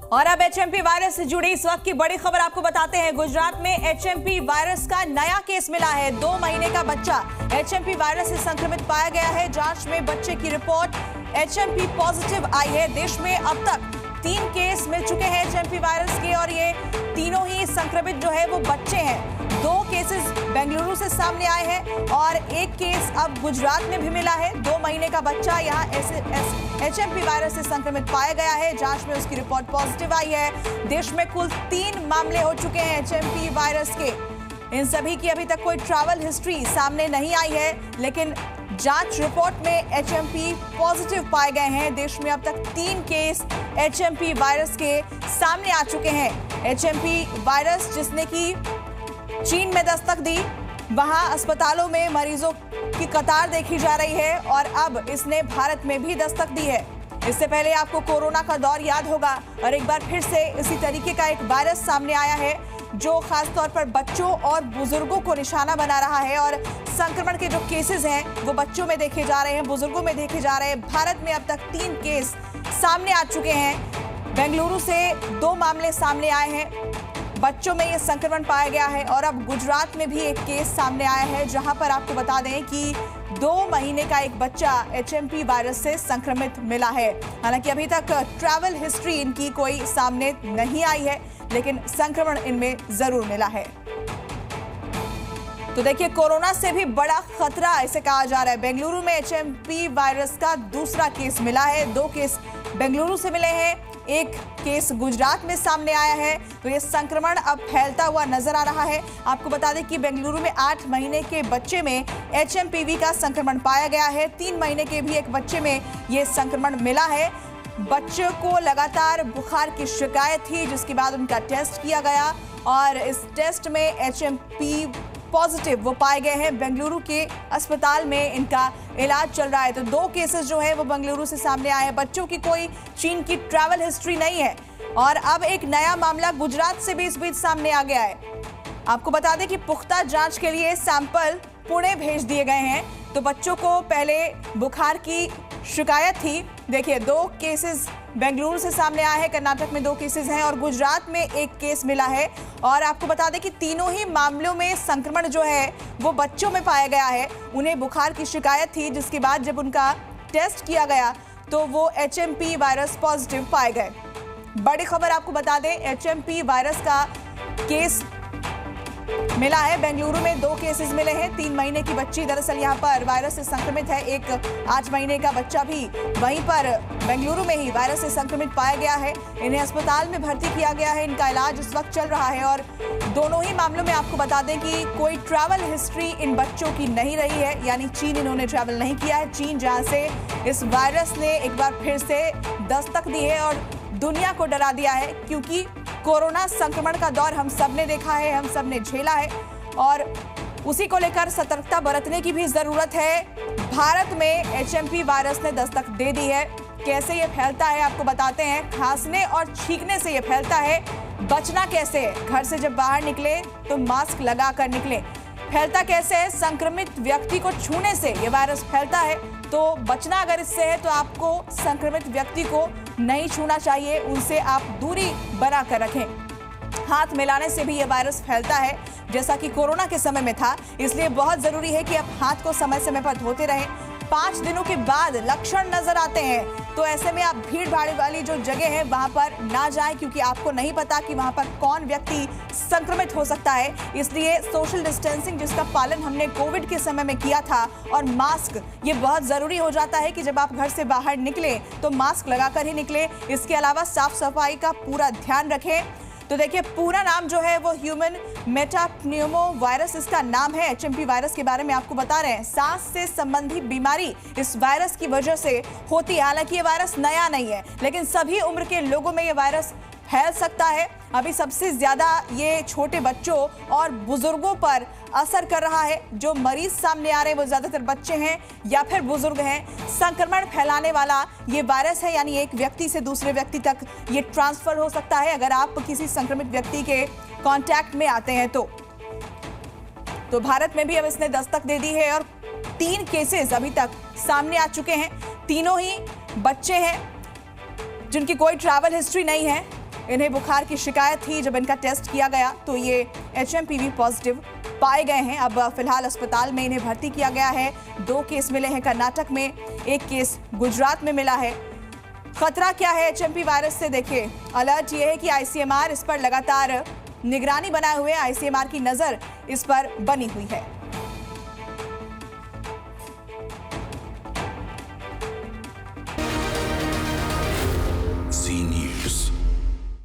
और अब HMP virus से जुड़ी इस वक्त की बड़ी खबर आपको बताते हैं। गुजरात में एचएमपी वायरस का नया केस मिला है। 2 महीने का बच्चा एचएमपी वायरस से संक्रमित पाया गया है। जांच में बच्चे की रिपोर्ट एचएमपी पॉजिटिव आई है। देश में अब तक 3 केस मिल चुके हैं एचएमपी वायरस के और ये तीनों ही संक्रमित जो है वो बच्चे हैं। 2 केसेस बेंगलुरु से सामने आए हैं और 1 केस अब गुजरात में भी मिला है। 2 महीने का बच्चा यहाँ एचएमपी वायरस से संक्रमित पाया गया है। जांच में उसकी रिपोर्ट पॉजिटिव आई है। देश में कुल 3 मामले हो चुके हैं एचएमपी वायरस के। इन सभी की अभी तक कोई ट्रैवल हिस्ट्री सामने नहीं आई है, लेकिन जांच रिपोर्ट में एचएमपी पॉजिटिव पाए गए हैं। देश में अब तक 3 केस एचएमपी वायरस के सामने आ चुके हैं। एचएमपी वायरस जिसने की चीन में दस्तक दी, वहां अस्पतालों में मरीजों की कतार देखी जा रही है और अब इसने भारत में भी दस्तक दी है। इससे पहले आपको कोरोना का दौर याद होगा और एक बार फिर से इसी तरीके का एक वायरस सामने आया है जो खासतौर पर बच्चों और बुजुर्गों को निशाना बना रहा है और संक्रमण के जो केसेस हैं वो बच्चों में देखे जा रहे हैं, बुजुर्गों में देखे जा रहे हैं। भारत में अब तक 3 केस सामने आ चुके हैं। बेंगलुरु से 2 मामले सामने आए हैं, बच्चों में ये संक्रमण पाया गया है और अब गुजरात में भी 1 केस सामने आया है, जहां पर आपको बता दें कि 2 महीने का एक बच्चा एचएमपी वायरस से संक्रमित मिला है। हालांकि अभी तक ट्रैवल हिस्ट्री इनकी कोई सामने नहीं आई है, लेकिन संक्रमण इनमें जरूर मिला है। तो देखिए, कोरोना से भी बड़ा खतरा ऐसे कहा जा रहा है। बेंगलुरु में एचएमपी वायरस का दूसरा केस मिला है। 2 केस बेंगलुरु से मिले हैं, 1 केस गुजरात में सामने आया है। तो ये संक्रमण अब फैलता हुआ नजर आ रहा है। आपको बता दें कि बेंगलुरु में 8 महीने के बच्चे में एचएमपीवी का संक्रमण पाया गया है। 3 महीने के भी एक बच्चे में ये संक्रमण मिला है। बच्चों को लगातार बुखार की शिकायत थी, जिसके बाद उनका टेस्ट किया गया और इस टेस्ट में एचएमपी पॉजिटिव वो पाए गए हैं। बेंगलुरु के अस्पताल में इनका इलाज चल रहा है। तो 2 केसेस जो है वो बेंगलुरु से सामने आए हैं। बच्चों की कोई चीन की ट्रैवल हिस्ट्री नहीं है और अब एक नया मामला गुजरात से भी इस बीच सामने आ गया है। आपको बता दें कि पुख्ता जांच के लिए सैंपल पुणे भेज दिए गए हैं। तो बच्चों को पहले बुखार की शिकायत थी। देखिए, 2 केसेस बेंगलुरु से सामने आए हैं, कर्नाटक में 2 केसेस हैं और गुजरात में 1 केस मिला है। और आपको बता दें कि तीनों ही मामलों में संक्रमण जो है वो बच्चों में पाया गया है। उन्हें बुखार की शिकायत थी, जिसके बाद जब उनका टेस्ट किया गया तो वो एचएमपी वायरस पॉजिटिव पाए गए। बड़ी खबर आपको बता दें, एचएमपी वायरस का केस मिला है। बेंगलुरु में 2 केसेस मिले हैं। 3 महीने की बच्ची दरअसल यहाँ पर वायरस से संक्रमित है। 1 8 महीने का बच्चा भी वहीं पर बेंगलुरु में ही वायरस से संक्रमित पाया गया है। इन्हें अस्पताल में भर्ती किया गया है। इनका इलाज इस वक्त चल रहा है और दोनों ही मामलों में आपको बता दें कि कोई ट्रैवल हिस्ट्री इन बच्चों की नहीं रही है, यानी चीन इन्होंने ट्रैवल नहीं किया है। चीन जहाँ से इस वायरस ने एक बार फिर से दस्तक दी है और दुनिया को डरा दिया है, क्योंकि कोरोना संक्रमण का दौर हम सब ने देखा है, हम सब ने झेला है और उसी को लेकर सतर्कता बरतने की भी जरूरत है। भारत में एचएमपी वायरस ने दस्तक दे दी है। कैसे ये फैलता है आपको बताते हैं। खांसने और छींकने से ये फैलता है। बचना कैसे है? घर से जब बाहर निकले तो मास्क लगा कर निकले। फैलता कैसे है? संक्रमित व्यक्ति को छूने से ये वायरस फैलता है। तो बचना अगर इससे है तो आपको संक्रमित व्यक्ति को नहीं छूना चाहिए, उनसे आप दूरी बना कर रखें। हाथ मिलाने से भी ये वायरस फैलता है, जैसा कि कोरोना के समय में था। इसलिए बहुत जरूरी है कि आप हाथ को समय समय पर धोते रहें। 5 दिनों के बाद लक्षण नजर आते हैं तो ऐसे में आप भीड़ भाड़ वाली जो जगह है वहां पर ना जाएं, क्योंकि आपको नहीं पता कि वहां पर कौन व्यक्ति संक्रमित हो सकता है। इसलिए सोशल डिस्टेंसिंग जिसका पालन हमने कोविड के समय में किया था और मास्क, ये बहुत जरूरी हो जाता है कि जब आप घर से बाहर निकलें तो मास्क लगाकर ही निकलें। इसके अलावा साफ सफाई का पूरा ध्यान रखें। तो देखिए, पूरा नाम जो है वो ह्यूमन मेटाप्न्यूमो वायरस इसका नाम है। एचएमपी वायरस के बारे में आपको बता रहे हैं। सांस से संबंधी बीमारी इस वायरस की वजह से होती है। हालांकि ये वायरस नया नहीं है, लेकिन सभी उम्र के लोगों में ये वायरस फैल सकता है। अभी सबसे ज्यादा ये छोटे बच्चों और बुजुर्गों पर असर कर रहा है। जो मरीज सामने आ रहे हैं वो ज्यादातर बच्चे हैं या फिर बुजुर्ग हैं। संक्रमण फैलाने वाला ये वायरस है, यानी एक व्यक्ति से दूसरे व्यक्ति तक ये ट्रांसफर हो सकता है अगर आप किसी संक्रमित व्यक्ति के कांटेक्ट में आते हैं तो भारत में भी अब इसने दस्तक दे दी है और 3 केसेस अभी तक सामने आ चुके हैं। तीनों ही बच्चे हैं जिनकी कोई ट्रैवल हिस्ट्री नहीं है। इन्हें बुखार की शिकायत थी। जब इनका टेस्ट किया गया तो ये HMPV पॉजिटिव पाए गए हैं। अब फिलहाल अस्पताल में इन्हें भर्ती किया गया है। 2 केस मिले हैं कर्नाटक में, 1 केस गुजरात में मिला है। खतरा क्या है HMP वायरस से? देखिए, अलर्ट ये है कि ICMR इस पर लगातार निगरानी बनाए हुए, ICMR की नजर इस पर बनी हुई है।